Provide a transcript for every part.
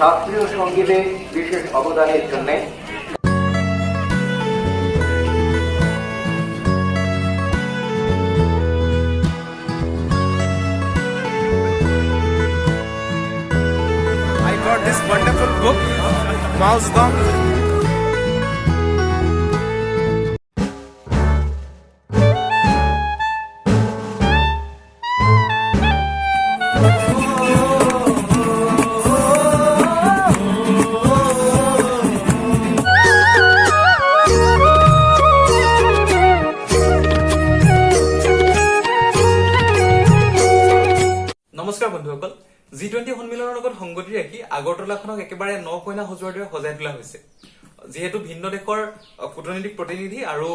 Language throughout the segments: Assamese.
শাস্ত্ৰীয় সঙ্গীতে বিশেষ অবদানেৰ জন্য I got this wonderful book, Mouse Gong. নমস্কাৰ বন্ধুসকল, G20 সন্মিলনৰ লগত সংগতি ৰাখি আগৰতলাখনক একেবাৰে নকইনা সজোৱাৰ দৰে সজাই তোলা হৈছে। যিহেতু ভিন্ন দেশৰ কূটনৈতিক প্ৰতিনিধি আৰু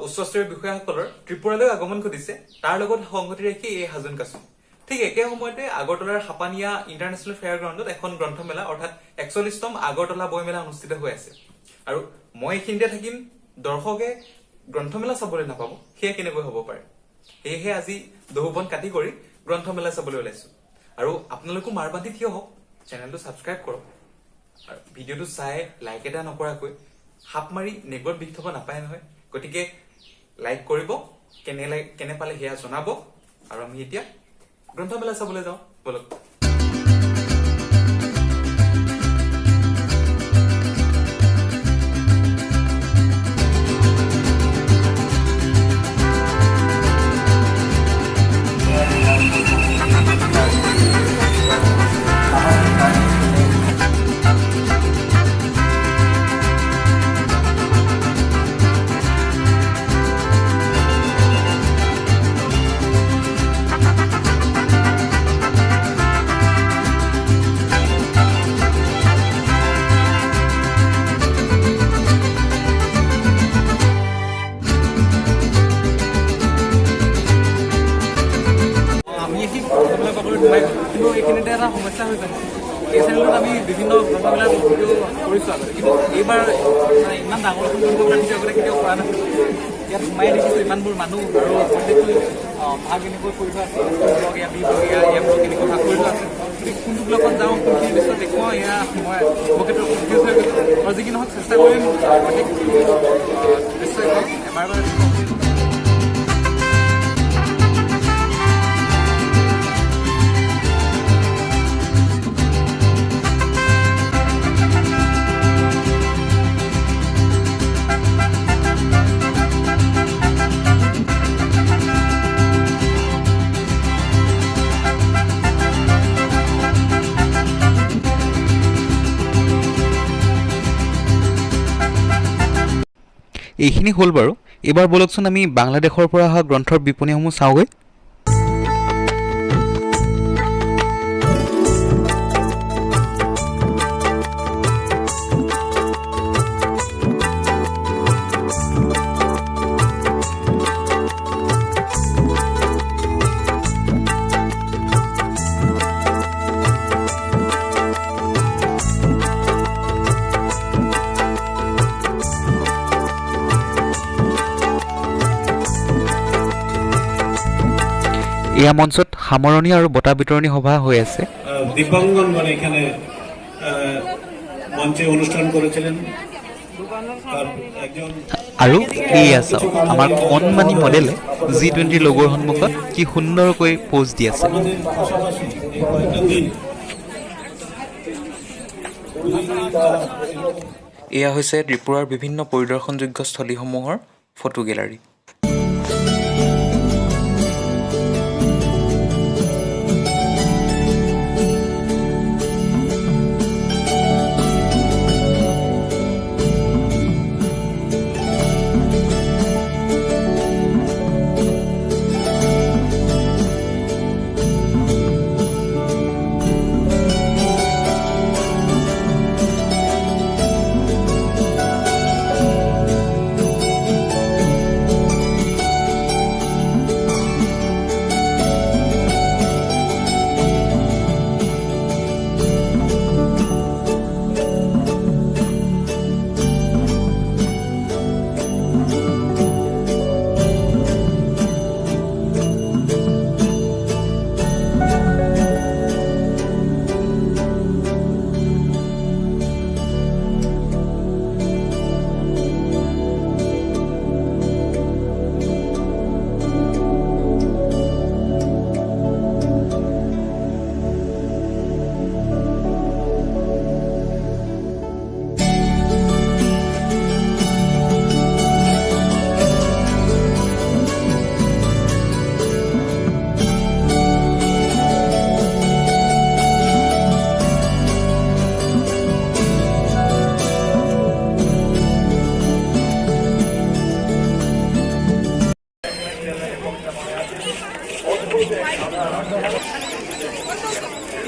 উচ্চস্তৰীয় বিষয়াসকলৰ ত্ৰিপুৰালৈ আগমন ঘটিছে, তাৰ লগত সংগতি ৰাখি এই সাজোন কাচোন। ঠিক একে সময়তে আগৰতলাৰ হাপানিয়া ইণ্টাৰনেশ্যনেল ফেয়াৰ গ্ৰাউণ্ডত এখন গ্ৰন্থমেলা অৰ্থাৎ 41তম আগৰতলা বইমেলা অনুষ্ঠিত হৈ আছে। আৰু মই এইখিনিতে থাকিম, দৰ্শকে গ্ৰন্থমেলা চাবলৈ নাপাব, সেয়া কেনেকৈ হ'ব পাৰে। সেয়েহে আজি দহুবন কাটি কৰি গ্ৰন্থমেলা চাবলৈ ওলাইছো। আৰু আপোনালোকো মাৰবান্ধি থিয় হওক, চেনেলটো ছাবস্ক্ৰাইব কৰক। আৰু ভিডিঅ'টো চাই লাইক এটা নকৰাকৈ সাপ মাৰি নেগত বিষ থব নাপায় নহয়। গতিকে লাইক কৰিব, কেনে পালে সেয়া জনাব। আৰু আমি এতিয়া গ্ৰন্থমেলা চাবলৈ যাওঁ বলক। কিন্তু এইখিনিতে এটা সমস্যা হৈ যায়। এই চেনেলত আমি বিভিন্ন গ্ৰন্থমেলাৰ ভিডিঅ' কৰিছোঁ আগতে, কিন্তু এইবাৰ ইমান ডাঙৰ এখন গ্ৰন্থমেলাৰ ভিডিঅ' আগতে কেতিয়াও কৰা নাছিলোঁ। ইয়াত সোমাই দেখিছোঁ ইমানবোৰ মানুহ আৰু প্ৰত্যেকটো ভাগ এনেকৈ কৰি থোৱা আছে, ব্লগ এয়া বি ব্লগ এয়া ব্লগ এনেকৈ ভাগ কৰি থোৱা আছে। গতিকে কোনটো ব্লগত যাওঁ, কোনখিনি দৃশ্য দেখুৱাওঁ, এয়া মই বহুতো কনফিউজ হৈ গৈছোঁ। আৰু যি কি নহওক চেষ্টা কৰিম প্ৰত্যেক দৃশ্যই এবাৰ এইখিনি হ'ল বাৰু। এইবাৰ বলকচোন আমি বাংলাদেশৰ পৰা অহা গ্ৰন্থৰ বিপণীসমূহ চাওঁগৈ। এয়া মঞ্চত সামৰণি আৰু বঁটা বিতৰণী সভা হৈ আছে। দিব্যাঙ্গন মানে এখানে মঞ্চে অনুষ্ঠান কৰেছিলেন। আৰু এয়া চাওক, আমাৰ কণমানি মডেলে G20 লগৰ সন্মুখত কি সুন্দৰকৈ পোজ দি আছে। এয়া হৈছে ত্ৰিপুৰাৰ বিভিন্ন পৰিদৰ্শনযোগ্য স্থলীসমূহৰ ফটো গেলাৰী।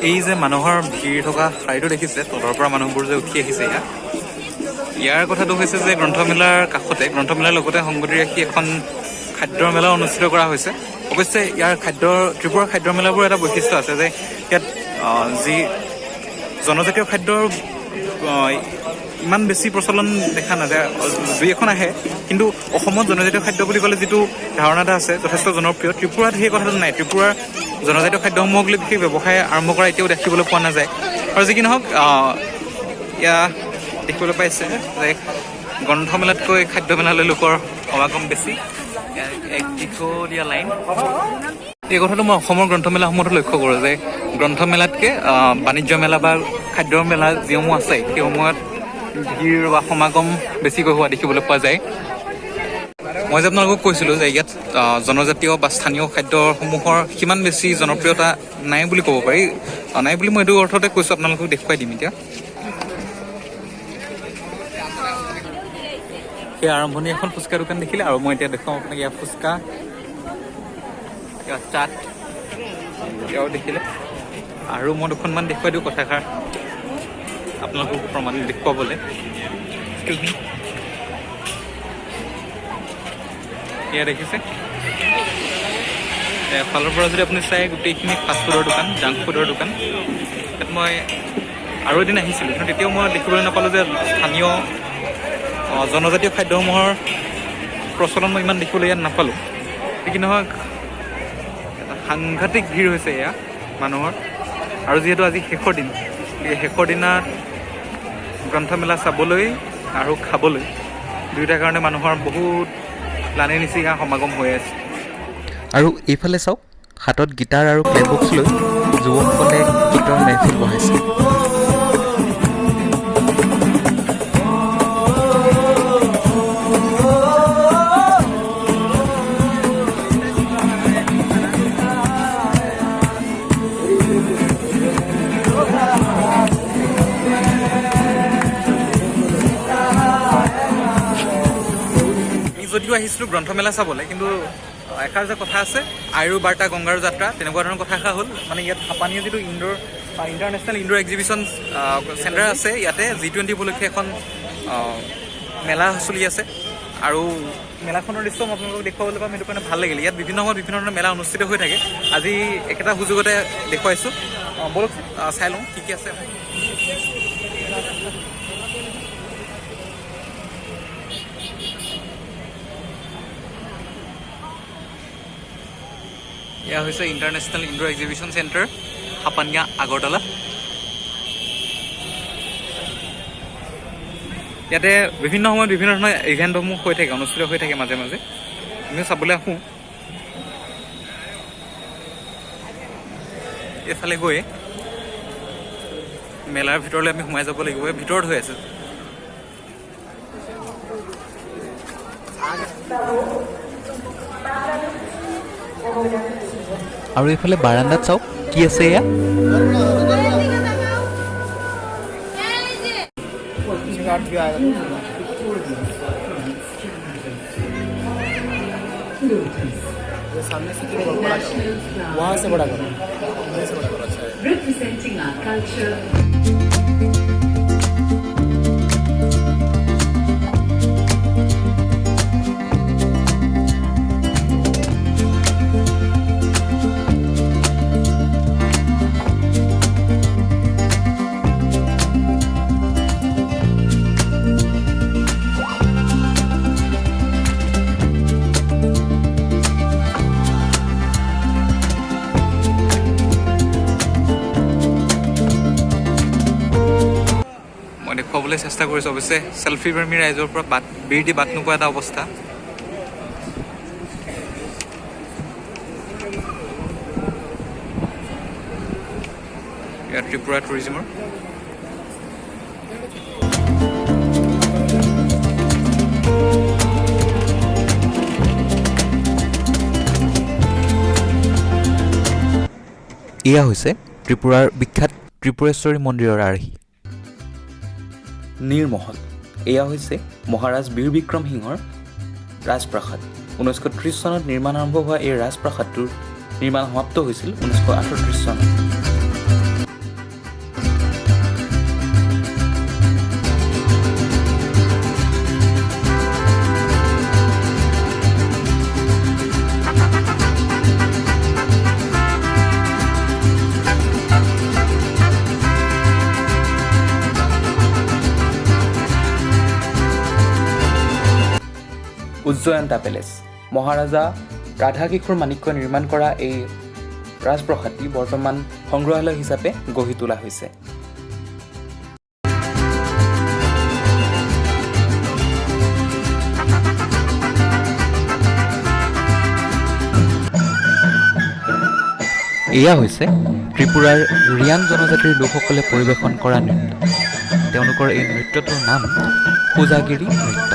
এই যে মানুহৰ ভিৰ থকা শাৰীটো দেখিছে, তলৰ পৰা মানুহবোৰ যে উঠি আহিছে ইয়াৰ কথাটো হৈছে যে গ্ৰন্থমেলাৰ কাষতে, গ্ৰন্থমেলাৰ লগতে সংগতি ৰাখি এখন খাদ্যৰ মেলা অনুষ্ঠিত কৰা হৈছে। অৱশ্যে ইয়াৰ ত্ৰিপুৰাৰ খাদ্যৰ মেলাবোৰ এটা বৈশিষ্ট্য আছে যে ইয়াত যি জনজাতীয় খাদ্যৰ ইমান বেছি প্ৰচলন দেখা নাযায়, দুই এখন আহে, কিন্তু অসমত জনজাতীয় খাদ্য বুলি ক'লে যিটো ধাৰণা এটা আছে যথেষ্ট জনপ্ৰিয়, ত্ৰিপুৰাত সেই কথাটো নাই। ত্ৰিপুৰাৰ জনজাতীয় খাদ্যসমূহক লৈ বিশেষ ব্যৱসায় আৰম্ভ কৰা এতিয়াও দেখিবলৈ পোৱা নাযায়। আৰু যি কি নহওক এয়া দেখিবলৈ পাইছে যে গ্ৰন্থমেলাতকৈ খাদ্যমেলালৈ লোকৰ সমাগম বেছি। এক দীঘলীয়া লাইন। এই কথাটো মই অসমৰ গ্ৰন্থমেলাসমূহতো লক্ষ্য কৰোঁ যে গ্ৰন্থমেলাতকৈ বাণিজ্য মেলা বা খাদ্যৰ মেলা যিসমূহ আছে সেইসমূহত ভিৰ বা সমাগম বেছিকৈ হোৱা দেখিবলৈ পোৱা যায়। মই যে আপোনালোকক কৈছিলোঁ যে ইয়াত জনজাতীয় বা স্থানীয় খাদ্যসমূহৰ সিমান বেছি জনপ্ৰিয়তা নাই বুলি ক'ব পাৰি। নাই বুলি মই এইটো অৰ্থতে কৈছোঁ, আপোনালোকক দেখুৱাই দিম এতিয়া। সেই আৰম্ভণি এখন ফুচকা দোকান দেখিলে, আৰু মই এতিয়া দেখুৱাম আপোনাক ইয়াৰ ফুচকা, ইয়াৰ চাট এয়াও দেখিলে। আৰু মই দুখনমান দেখুৱাই দিওঁ কথাষাৰ আপোনালোকক প্ৰমাণ দেখুৱাবলৈ। এয়া দেখিছে, এফালৰ পৰা যদি আপুনি চাই গোটেইখিনি ফাষ্টফুডৰ দোকান, জাংক ফুডৰ দোকান। ইয়াত মই আৰু এদিন আহিছিলোঁ, কিন্তু তেতিয়াও মই দেখিবলৈ নাপালোঁ যে স্থানীয় জনজাতীয় খাদ্যসমূহৰ প্ৰচলন মই ইমান দেখিবলৈ ইয়াত নাপালোঁ। কি নহওক সাংঘাতিক ভিৰ হৈছে এয়া মানুহৰ। আৰু যিহেতু আজি শেষৰ দিন, এই শেষৰ দিনাত গ্ৰন্থমেলা চাবলৈ আৰু খাবলৈ দুয়োটাৰ কাৰণে মানুহৰ বহুত লানি নিচিগা সমাগম হৈ আছে। আৰু এইফালে চাওক, হাতত গীটাৰ আৰু প্লেবক্স লৈ যুৱকসকলে গীতৰ মেহফিল বহাইছে। যদিও আহিছিলোঁ গ্ৰন্থমেলা চাবলৈ, কিন্তু এষাৰ যে কথা আছে আইৰু বাৰ্তা গংগাৰু যাত্ৰা, তেনেকুৱা ধৰণৰ কথা এষাৰ হ'ল। মানে ইয়াত হাপানীৰ যিটো ইণ্টাৰনেশ্যনেল ইনডোৰ এক্সিবিশ্যন চেণ্টাৰ আছে, ইয়াতে G20 উপলক্ষে এখন মেলা চলি আছে। আৰু মেলাখনৰ দৃশ্য মই আপোনালোকক দেখুৱাবলৈ পাম, সেইটো কাৰণে ভাল লাগিল। ইয়াত বিভিন্ন সময়ত বিভিন্ন ধৰণৰ মেলা অনুষ্ঠিত হৈ থাকে। আজি একেটা সুযোগতে দেখুৱাইছোঁ, বলক চাই লওঁ কি কি আছে। এয়া হৈছে international indoor exhibition centre, Hapania, Agartala. ইয়াতে বিভিন্ন সময়ত বিভিন্ন ধৰণৰ ইভেণ্টসমূহ হৈ থাকে, অনুষ্ঠিত হৈ থাকে মাজে মাজে। আমিও চাবলৈ আহোঁ। এইফালে গৈ মেলাৰ ভিতৰলৈ আমি সোমাই যাব লাগিব। ভিতৰত হৈ আছে। আৰু এইফালে বাৰাণ্ডাত চাওক কি আছে এয়া। Representing our culture. দেখুৱাবলৈ চেষ্টা কৰিছোঁ। অৱশ্যে চেল্ফি প্ৰেমী ৰাইজৰ পৰা বিৰ দি বাট নোপোৱা এটা অৱস্থা। ইয়াত ত্ৰিপুৰা টুৰিজিমৰ এয়া হৈছে ত্ৰিপুৰাৰ বিখ্যাত ত্ৰিপুৰেশ্বৰী মন্দিৰৰ আৰ্হি। নীৰমহল, এয়া হৈছে মহাৰাজ বীৰ বিক্ৰম সিংহৰ ৰাজপ্ৰাসাদ। 1930 চনত নিৰ্মাণ আৰম্ভ হোৱা এই ৰাজপ্ৰাসাদটোৰ নিৰ্মাণ সমাপ্ত হৈছিল 1938 চনত। উজ্জয়ন্তা পেলেচ। মহাৰাজা ৰাধাকিশোৰ মাণিক্যই নিৰ্মাণ কৰা এই ৰাজপ্ৰসাদটি বৰ্তমান সংগ্ৰহালয় হিচাপে গঢ়ি তোলা হৈছে। এয়া হৈছে ত্ৰিপুৰাৰ ৰিয়াং জনজাতিৰ লোকসকলে পৰিৱেশন কৰা নৃত্য। তেওঁলোকৰ এই নৃত্যটোৰ নাম কোজাগিৰি নৃত্য।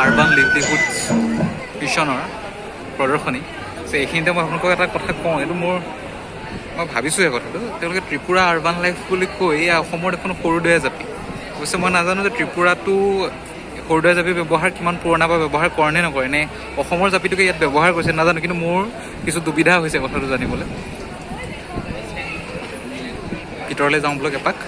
আৰ্বান লিভলিহুড মিছনৰ প্ৰদৰ্শনী। এইখিনিতে মই আপোনালোকক এটা কথা কওঁ, এইটো মই ভাবিছোঁ এই কথাটো। তেওঁলোকে ত্ৰিপুৰা আৰ্বান লাইফ বুলি কৈ অসমৰ এখন সৰুদয়া জাপি। অৱশ্যে মই নাজানো যে ত্ৰিপুৰাটো সৰুদয়া জাপি ব্যৱহাৰ কিমান পুৰণা বা ব্যৱহাৰ কৰে নে নকৰে, নে অসমৰ জাপিটোকে ইয়াত ব্যৱহাৰ কৰিছে নাজানো, কিন্তু মোৰ কিছু দুবিধা হৈছে কথাটো জানিবলৈ। ভিতৰলৈ যাওঁ বোলক এপাক।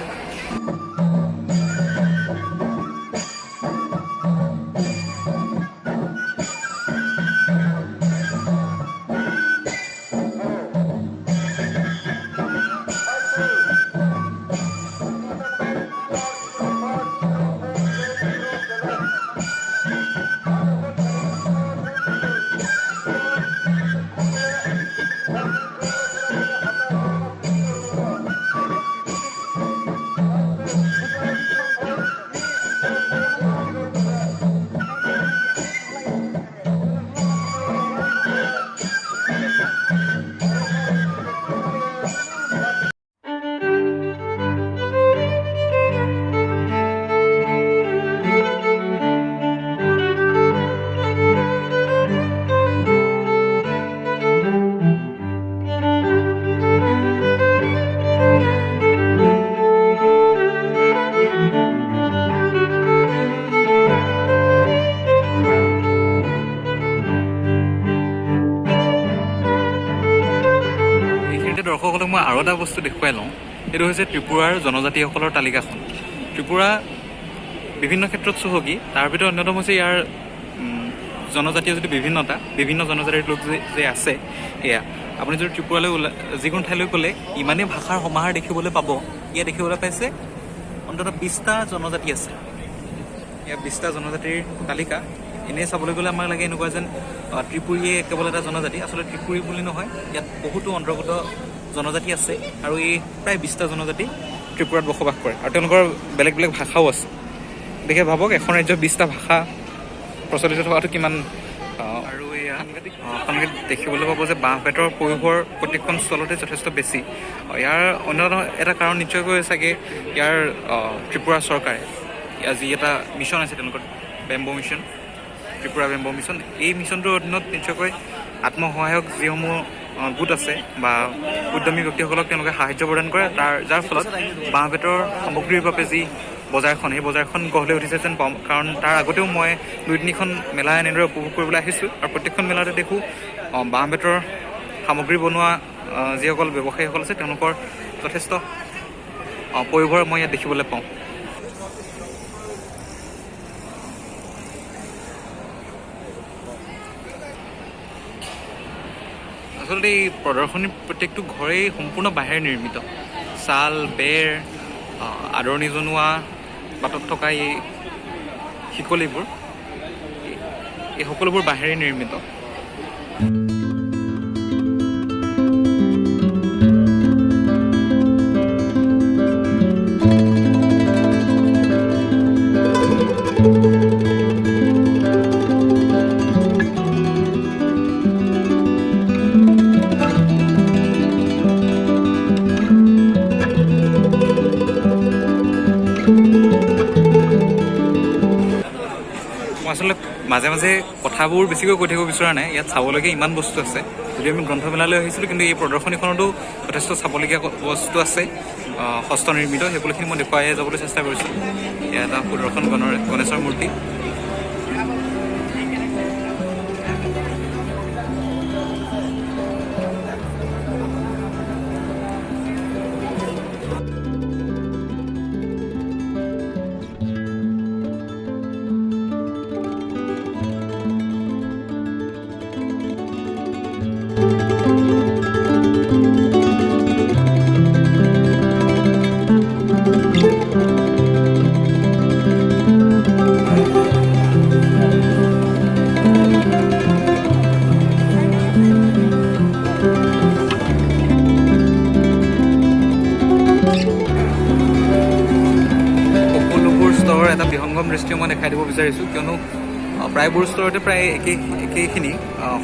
দৰ্শকসকলক মই আৰু এটা বস্তু দেখুৱাই লওঁ। এইটো হৈছে ত্ৰিপুৰাৰ জনজাতিসকলৰ তালিকাখন। ত্ৰিপুৰা বিভিন্ন ক্ষেত্ৰত চহকী, তাৰ ভিতৰত অন্যতম হৈছে ইয়াৰ জনজাতীয় যিটো বিভিন্ন জনজাতিৰ লোক যে আছে এয়া। আপুনি যদি ত্ৰিপুৰালৈ যিকোনো ঠাইলৈ গ'লে ইমানেই ভাষাৰ সমাহাৰ দেখিবলৈ পাব। ইয়াত দেখিবলৈ পাইছে অন্ততঃ 20টা জনজাতি আছে। ইয়াত 20টা জনজাতিৰ তালিকা। এনেই চাবলৈ গ'লে আমাক লাগে এনেকুৱা যেন ত্ৰিপুৰীয়ে কেৱল এটা জনজাতি, আচলতে ত্ৰিপুৰী বুলি নহয়, ইয়াত বহুতো অন্তৰ্গত জনজাতি আছে আৰু এই প্ৰায় 20টা জনজাতি ত্ৰিপুৰাত বসবাস কৰে আৰু তেওঁলোকৰ বেলেগ বেলেগ ভাষাও আছে। গতিকে ভাবক এখন ৰাজ্যত 20টা ভাষা প্ৰচলিত থকাটো কিমান। আৰু এয়া আপোনালোকে দেখিবলৈ পাব যে বাঁহ বেতৰ পয়োভৰ প্ৰত্যেকখন স্থলতে যথেষ্ট বেছি। ইয়াৰ অন্যতম এটা কাৰণ নিশ্চয়কৈ চাগে ইয়াৰ ত্ৰিপুৰা চৰকাৰে যি এটা মিছন আছে তেওঁলোকৰ bamboo mission, Tripura bamboo mission, এই মিছনটোৰ অধীনত নিশ্চয়কৈ আত্মসহায়ক যিসমূহ গোট আছে বা উদ্যমী ব্যক্তিসকলক তেওঁলোকে সাহায্য প্ৰদান কৰে, যাৰ ফলত বাঁহ বেতৰ সামগ্ৰীৰ বাবে যি বজাৰখন, সেই বজাৰখন গঢ় লৈ উঠিছে যেন পাওঁ। কাৰণ তাৰ আগতেও মই 2-3খন মেলা এনেদৰে উপভোগ কৰিবলৈ আহিছোঁ আৰু প্ৰত্যেকখন মেলাতে দেখোঁ বাঁহ বেতৰ সামগ্ৰী বনোৱা যিসকল ব্যৱসায়ীসকল আছে তেওঁলোকৰ যথেষ্ট পয়োভৰ মই ইয়াত দেখিবলৈ পাওঁ। আচলতে এই প্ৰদৰ্শনীৰ প্ৰত্যেকটো ঘৰেই সম্পূৰ্ণ বাঁহেৰে নিৰ্মিত। ছাল, বেৰ, আদৰণি জনোৱা বাটত থকা এই শিকলিবোৰ, এই সকলোবোৰ বাঁহেৰে নিৰ্মিত। আচলতে মাজে মাজে কথাবোৰ বেছিকৈ কৈ থাকিব বিচৰা নাই। ইয়াত চাবলগীয়া ইমান বস্তু আছে। যদিও আমি গ্ৰন্থমেলালৈ আহিছিলোঁ, কিন্তু এই প্ৰদৰ্শনীখনতো যথেষ্ট চাবলগীয়া বস্তু আছে হস্তনিৰ্মিত। সেইবোৰখিনি মই দেখুৱাই যাবলৈ চেষ্টা কৰিছোঁ। এয়া এটা সুদৰ্শন গণেশৰ মূৰ্তি। সংগম দৃষ্টিও মই দেখাই দিব বিচাৰিছোঁ, কিয়নো প্ৰায়বোৰ ষ্টৰতে প্ৰায় একেইখিনি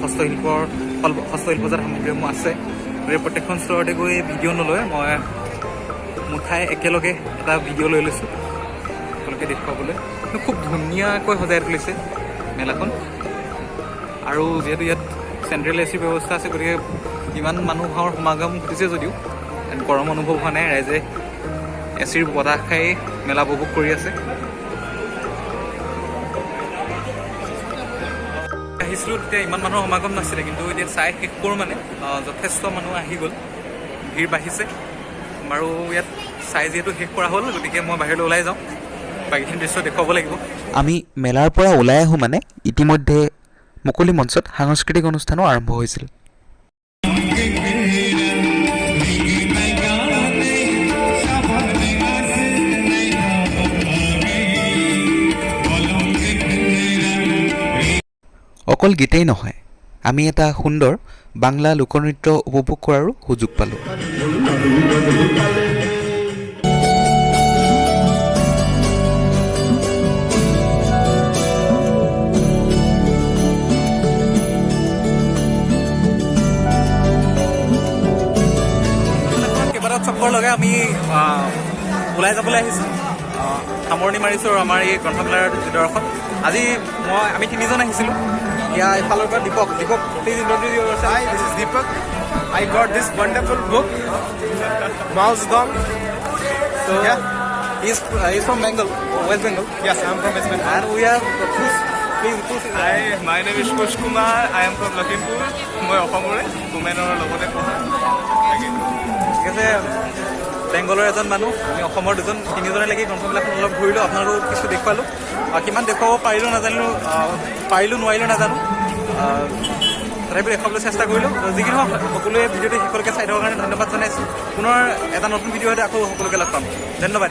হস্তশিল্পজাত সামগ্ৰীসমূহ আছে। গতিকে প্ৰত্যেকখন ষ্টৰতে গৈ ভিডিঅ' নলয়, মই মুঠাই একেলগে এটা ভিডিঅ' লৈ লৈছোঁ আপোনালোকে দেখুৱাবলৈ। খুব ধুনীয়াকৈ সজাই তুলিছে মেলাখন, আৰু যিহেতু ইয়াত চেণ্ট্ৰেল এচিৰ ব্যৱস্থা আছে, গতিকে ইমান মানুহৰ সমাগম ঘটিছে যদিও গৰম অনুভৱ হোৱা নাই। ৰাইজে এচিৰ বতাহ খাই মেলা উপভোগ কৰি আছে। আহিছিলোঁ তেতিয়া ইমান মানুহৰ সমাগম নাছিলে, কিন্তু এতিয়া চাই শেষ কৰোঁ মানে যথেষ্ট মানুহ আহি গ'ল, ভিৰ বাঢ়িছে। আৰু ইয়াত চাই যিহেতু শেষ কৰা হ'ল, গতিকে মই বাহিৰলৈ ওলাই যাওঁ, বাকীখিনি দৃশ্য দেখুৱাব লাগিব। আমি মেলাৰ পৰা ওলাই আহোঁ মানে ইতিমধ্যে মুকলি মঞ্চত সাংস্কৃতিক অনুষ্ঠানো আৰম্ভ হৈছিল। অকল গীতেই নহয়, আমি এটা সুন্দৰ বাংলা লোকনৃত্য উপভোগ কৰাৰো সুযোগ পালোঁ। কেইবাটাও চক্কৰ লগাই আমি ওলাই যাবলৈ আহিছোঁ, সামৰণি মাৰিছোঁ আৰু আমাৰ এই গ্ৰন্থমেলাৰ দৰ্শন। আজি আমি তিনিজন আহিছিলোঁ। এতিয়া এইফালৰ পৰা Dipak, please introduce yourself. Hi, this is Deepak. I got this wonderful book, Mouse Dong. So yeah, he's from Bengal, West Bengal. Yes, I'm from West Bengal. And we have please. Hi, my name is Kush Kumar. I am from Lakhimpur. মই অসমৰে কুমেনৰ লগতে পঢ়া। ঠিক আছে, বেংগলৰ এজন মানুহ, আমি অসমৰ তিনিজনে লাগি গ্ৰন্থমেলাখন অলপ ঘূৰিলোঁ, আপোনালোকক কিছু দেখুৱালোঁ। কিমান দেখুৱাব পাৰিলোঁ নোৱাৰিলোঁ নাজানো, তথাপি দেখুৱাবলৈ চেষ্টা কৰিলোঁ। যিকি নহওক সকলোৱে ভিডিঅ'টো শেষলৈকে চাই থকাৰ কাৰণে ধন্যবাদ জনাইছোঁ। পুনৰ এটা নতুন ভিডিঅ'তে আকৌ সকলোকে লগ পাম। ধন্যবাদ।